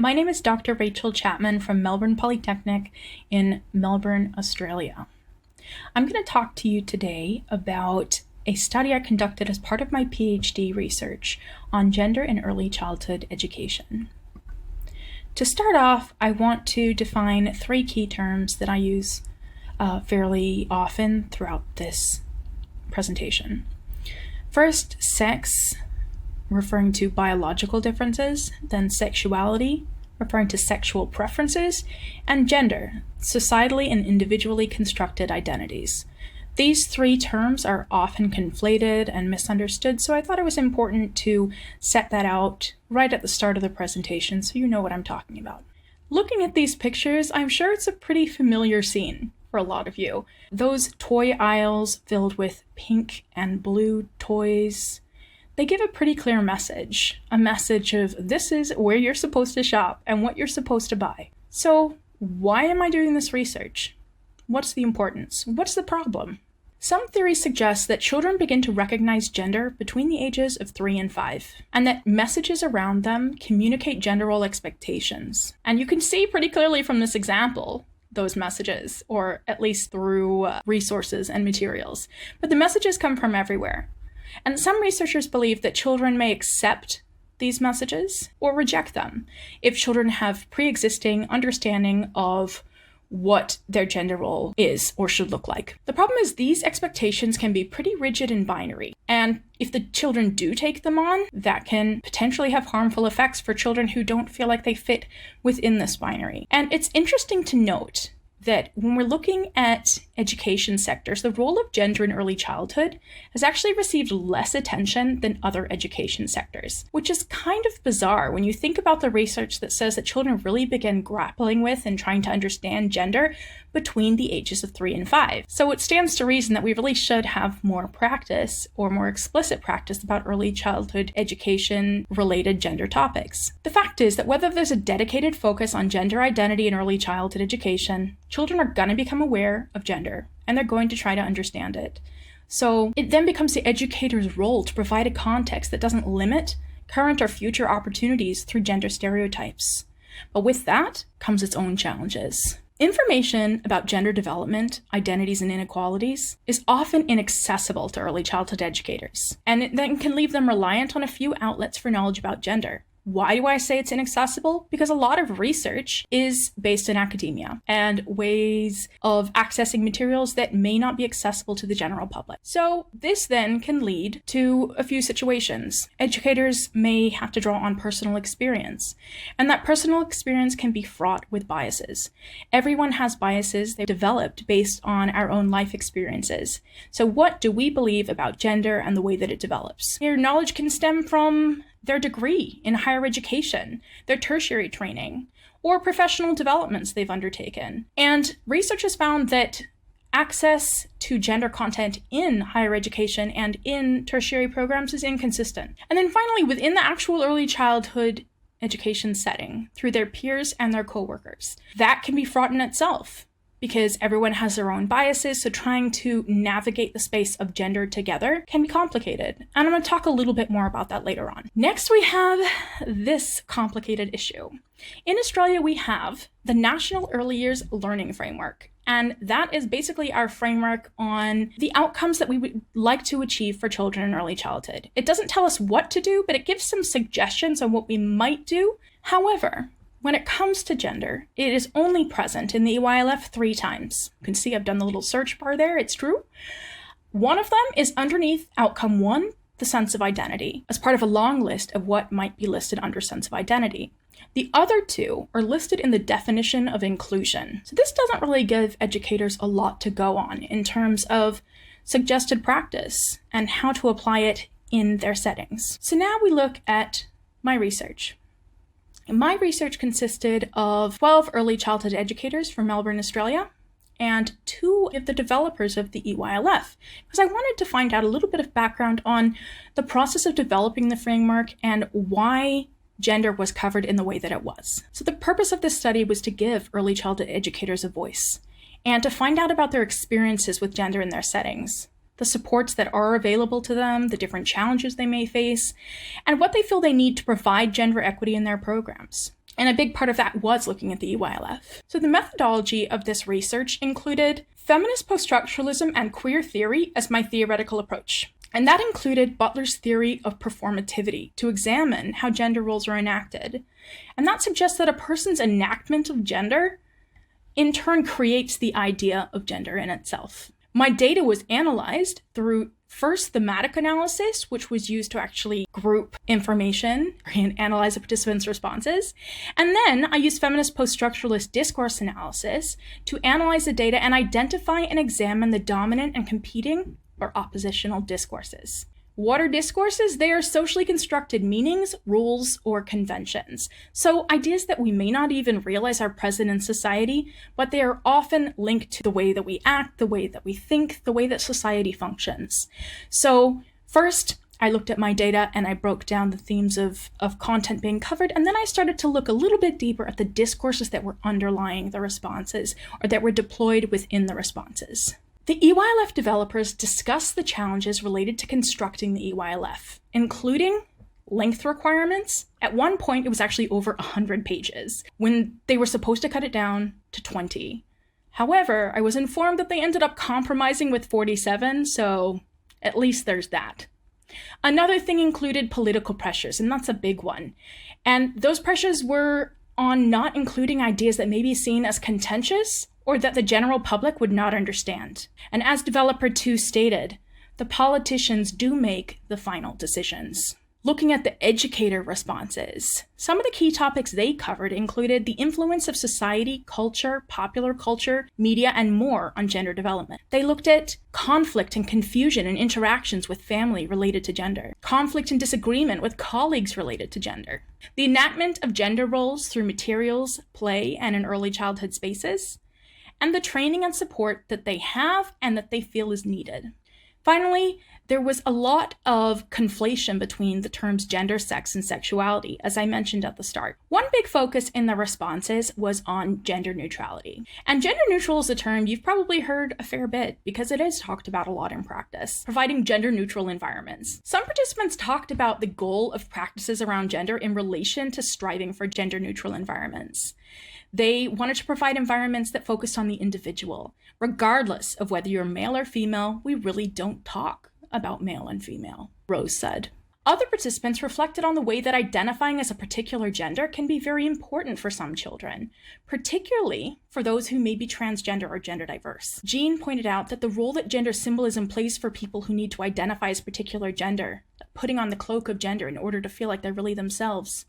My name is Dr. Rachel Chapman from Melbourne Polytechnic in Melbourne, Australia. I'm going to talk to you today about a study I conducted as part of my PhD research on gender in early childhood education. To start off, I want to define three key terms that I use fairly often throughout this presentation. First, sex, referring to biological differences, then sexuality, referring to sexual preferences, and gender, societally and individually constructed identities. These three terms are often conflated and misunderstood, so I thought it was important to set that out right at the start of the presentation so you know what I'm talking about. Looking at these pictures, I'm sure it's a pretty familiar scene for a lot of you. Those toy aisles filled with pink and blue toys, they give a pretty clear message, a message of this is where you're supposed to shop and what you're supposed to buy. So why am I doing this research? What's the importance? What's the problem? Some theories suggest that children begin to recognize gender between the ages of 3 and 5, and that messages around them communicate gender role expectations. And you can see pretty clearly from this example those messages, or at least through resources and materials. But the messages come from everywhere. And some researchers believe that children may accept these messages or reject them if children have pre-existing understanding of what their gender role is or should look like. The problem is these expectations can be pretty rigid and binary, and if the children do take them on, that can potentially have harmful effects for children who don't feel like they fit within this binary. And it's interesting to note that when we're looking at education sectors, the role of gender in early childhood has actually received less attention than other education sectors, which is kind of bizarre when you think about the research that says that children really begin grappling with and trying to understand gender between the ages of 3 and 5. So it stands to reason that we really should have more practice or more explicit practice about early childhood education related gender topics. The fact is that whether there's a dedicated focus on gender identity in early childhood education, children are going to become aware of gender and they're going to try to understand it. So it then becomes the educator's role to provide a context that doesn't limit current or future opportunities through gender stereotypes. But with that comes its own challenges. Information about gender development, identities, and inequalities is often inaccessible to early childhood educators, and it then can leave them reliant on a few outlets for knowledge about gender. Why do I say it's inaccessible? Because a lot of research is based in academia and ways of accessing materials that may not be accessible to the general public. So this then can lead to a few situations. Educators may have to draw on personal experience, and that personal experience can be fraught with biases. Everyone has biases they've developed based on our own life experiences. So what do we believe about gender and the way that it develops? Their knowledge can stem from their degree in higher education, their tertiary training, or professional developments they've undertaken. And research has found that access to gender content in higher education and in tertiary programs is inconsistent. And then finally, within the actual early childhood education setting, through their peers and their coworkers, that can be fraught in itself, because everyone has their own biases, so trying to navigate the space of gender together can be complicated. And I'm going to talk a little bit more about that later on. Next, we have this complicated issue. In Australia, we have the National Early Years Learning Framework, and that is basically our framework on the outcomes that we would like to achieve for children in early childhood. It doesn't tell us what to do, but it gives some suggestions on what we might do. However, when it comes to gender, it is only present in the EYLF 3 times. You can see I've done the little search bar there, it's true. One of them is underneath outcome 1, the sense of identity, as part of a long list of what might be listed under sense of identity. The other 2 are listed in the definition of inclusion. So this doesn't really give educators a lot to go on in terms of suggested practice and how to apply it in their settings. So now we look at my research. My research consisted of 12 early childhood educators from Melbourne, Australia, and 2 of the developers of the EYLF, because I wanted to find out a little bit of background on the process of developing the framework and why gender was covered in the way that it was. So the purpose of this study was to give early childhood educators a voice and to find out about their experiences with gender in their settings. the supports that are available to them, the different challenges they may face, and what they feel they need to provide gender equity in their programs. And a big part of that was looking at the EYLF. So the methodology of this research included feminist post-structuralism and queer theory as my theoretical approach. And that included Butler's theory of performativity to examine how gender roles are enacted. And that suggests that a person's enactment of gender in turn creates the idea of gender in itself. My data was analyzed through first thematic analysis, which was used to actually group information and analyze the participants' responses. And then I used feminist post-structuralist discourse analysis to analyze the data and identify and examine the dominant and competing or oppositional discourses. What are discourses? They are socially constructed meanings, rules, or conventions. So ideas that we may not even realize are present in society, but they are often linked to the way that we act, the way that we think, the way that society functions. So first, I looked at my data and I broke down the themes of content being covered, and then I started to look a little bit deeper at the discourses that were underlying the responses or that were deployed within the responses. The EYLF developers discussed the challenges related to constructing the EYLF, including length requirements. At one point, it was actually over 100 pages, when they were supposed to cut it down to 20. However, I was informed that they ended up compromising with 47, so at least there's that. Another thing included political pressures, and that's a big one. And those pressures were on not including ideas that may be seen as contentious or that the general public would not understand. And as developer 2 stated, the politicians do make the final decisions. Looking at the educator responses, some of the key topics they covered included the influence of society, culture, popular culture, media, and more on gender development. They looked at conflict and confusion and interactions with family related to gender, conflict and disagreement with colleagues related to gender, the enactment of gender roles through materials, play, and in early childhood spaces, and the training and support that they have and that they feel is needed. Finally, there was a lot of conflation between the terms gender, sex, and sexuality, as I mentioned at the start. One big focus in the responses was on gender neutrality. And gender neutral is a term you've probably heard a fair bit because it is talked about a lot in practice, providing gender neutral environments. Some participants talked about the goal of practices around gender in relation to striving for gender neutral environments. They wanted to provide environments that focused on the individual. Regardless of whether you're male or female, we really don't talk about male and female, Rose said. Other participants reflected on the way that identifying as a particular gender can be very important for some children, particularly for those who may be transgender or gender diverse. Jean pointed out that the role that gender symbolism plays for people who need to identify as a particular gender, putting on the cloak of gender in order to feel like they're really themselves.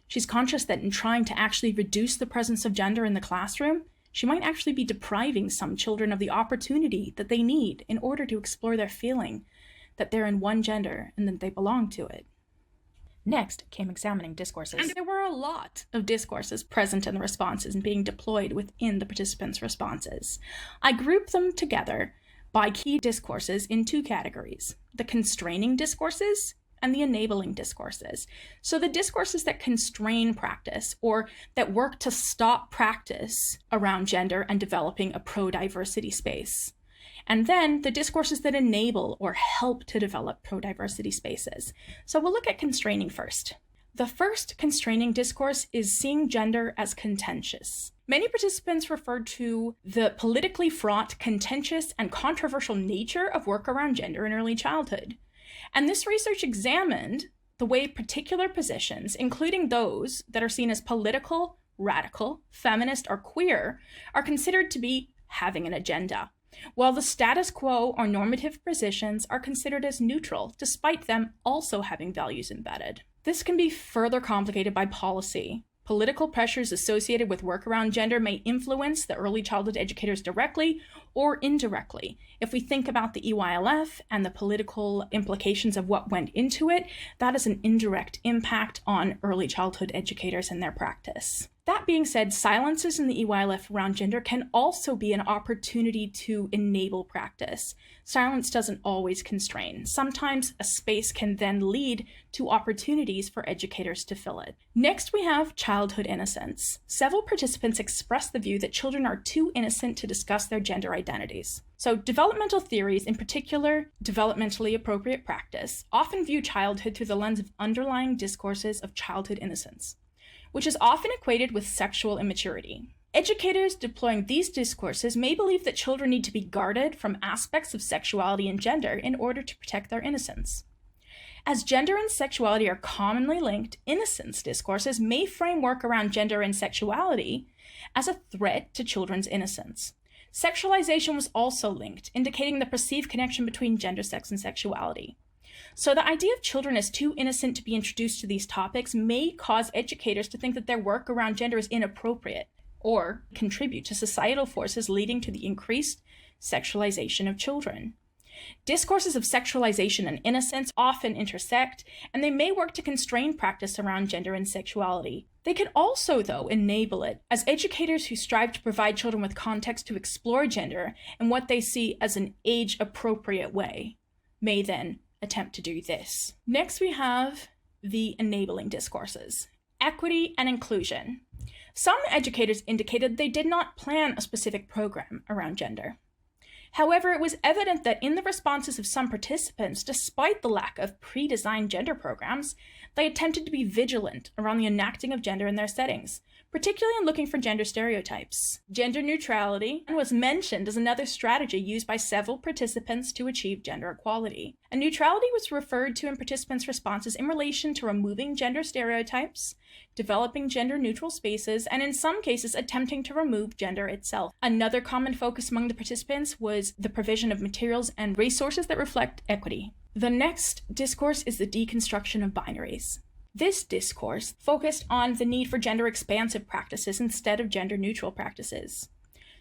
She's conscious that in trying to actually reduce the presence of gender in the classroom, she might actually be depriving some children of the opportunity that they need in order to explore their feeling that they're in one gender and that they belong to it. Next came examining discourses. And there were a lot of discourses present in the responses and being deployed within the participants' responses. I grouped them together by key discourses in 2 categories: the constraining discourses and the enabling discourses. So the discourses that constrain practice or that work to stop practice around gender and developing a pro-diversity space. And then the discourses that enable or help to develop pro-diversity spaces. So we'll look at constraining first. The first constraining discourse is seeing gender as contentious. Many participants referred to the politically fraught, contentious, and controversial nature of work around gender in early childhood. And this research examined the way particular positions, including those that are seen as political, radical, feminist, or queer, are considered to be having an agenda, while the status quo or normative positions are considered as neutral, despite them also having values embedded. This can be further complicated by policy. Political pressures associated with work around gender may influence the early childhood educators directly or indirectly. If we think about the EYLF and the political implications of what went into it, that is an indirect impact on early childhood educators and their practice. That being said, silences in the EYLF around gender can also be an opportunity to enable practice. Silence doesn't always constrain. Sometimes a space can then lead to opportunities for educators to fill it. Next, we have childhood innocence. Several participants expressed the view that children are too innocent to discuss their gender identities. So developmental theories, in particular developmentally appropriate practice, often view childhood through the lens of underlying discourses of childhood innocence. which is often equated with sexual immaturity. Educators deploying these discourses may believe that children need to be guarded from aspects of sexuality and gender in order to protect their innocence. As gender and sexuality are commonly linked, innocence discourses may frame work around gender and sexuality as a threat to children's innocence. Sexualization was also linked, indicating the perceived connection between gender, sex, and sexuality. So the idea of children as too innocent to be introduced to these topics may cause educators to think that their work around gender is inappropriate or contribute to societal forces leading to the increased sexualization of children. Discourses of sexualization and innocence often intersect, and they may work to constrain practice around gender and sexuality. They can also, though, enable it, as educators who strive to provide children with context to explore gender in what they see as an age-appropriate way, may then attempt to do this. Next, we have the enabling discourses. Equity and inclusion. Some educators indicated they did not plan a specific program around gender. However, it was evident that in the responses of some participants, despite the lack of pre-designed gender programs, they attempted to be vigilant around the enacting of gender in their settings, particularly in looking for gender stereotypes. Gender neutrality was mentioned as another strategy used by several participants to achieve gender equality. And neutrality was referred to in participants' responses in relation to removing gender stereotypes, developing gender-neutral spaces, and in some cases attempting to remove gender itself. Another common focus among the participants was the provision of materials and resources that reflect equity. The next discourse is the deconstruction of binaries. This discourse focused on the need for gender-expansive practices instead of gender-neutral practices.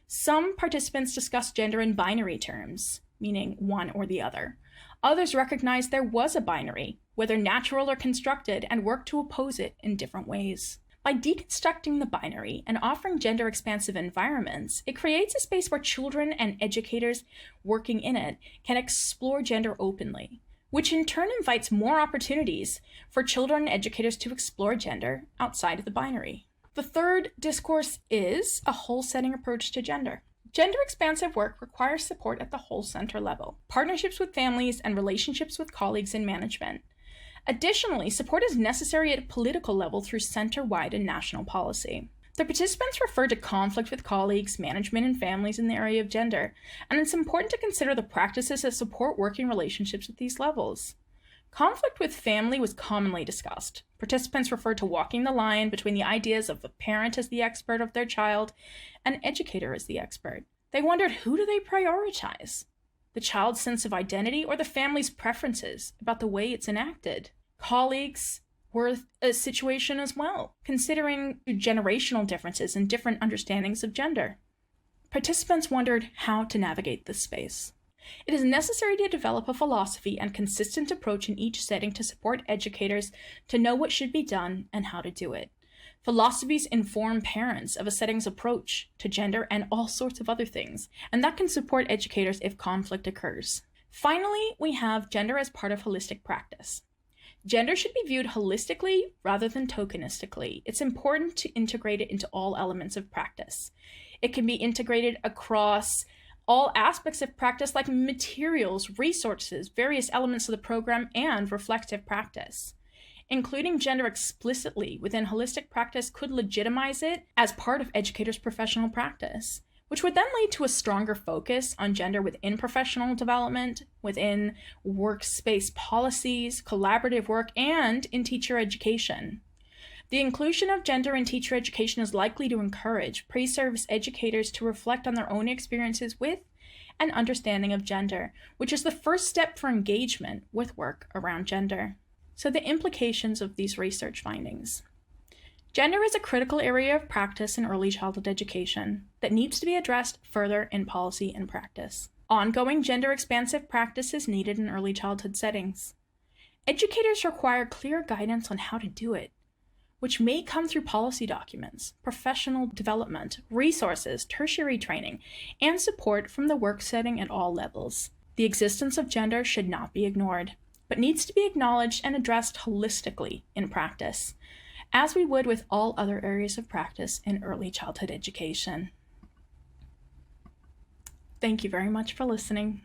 Some participants discussed gender in binary terms, meaning one or the other. Others recognized there was a binary, whether natural or constructed, and worked to oppose it in different ways. By deconstructing the binary and offering gender-expansive environments, it creates a space where children and educators working in it can explore gender openly, which in turn invites more opportunities for children and educators to explore gender outside of the binary. The third discourse is a whole-setting approach to gender. Gender-expansive work requires support at the whole center level, partnerships with families, and relationships with colleagues in management. Additionally, support is necessary at a political level through center-wide and national policy. The participants refer to conflict with colleagues, management, and families in the area of gender, and it's important to consider the practices that support working relationships at these levels. Conflict with family was commonly discussed. Participants referred to walking the line between the ideas of the parent as the expert of their child and educator as the expert. They wondered, who do they prioritize? The child's sense of identity or the family's preferences about the way it's enacted? Colleagues were a situation as well, considering generational differences and different understandings of gender. Participants wondered how to navigate this space. It is necessary to develop a philosophy and consistent approach in each setting to support educators to know what should be done and how to do it. Philosophies inform parents of a setting's approach to gender and all sorts of other things, and that can support educators if conflict occurs. Finally, we have gender as part of holistic practice. Gender should be viewed holistically rather than tokenistically. It's important to integrate it into all elements of practice. It can be integrated across all aspects of practice like materials, resources, various elements of the program, and reflective practice. Including gender explicitly within holistic practice could legitimize it as part of educators' professional practice, which would then lead to a stronger focus on gender within professional development, within workspace policies, collaborative work, and in teacher education. The inclusion of gender in teacher education is likely to encourage pre-service educators to reflect on their own experiences with and understanding of gender, which is the first step for engagement with work around gender. So the implications of these research findings. Gender is a critical area of practice in early childhood education that needs to be addressed further in policy and practice. Ongoing gender-expansive practice is needed in early childhood settings. Educators require clear guidance on how to do it, which may come through policy documents, professional development, resources, tertiary training, and support from the work setting at all levels. The existence of gender should not be ignored, but needs to be acknowledged and addressed holistically in practice, as we would with all other areas of practice in early childhood education. Thank you very much for listening.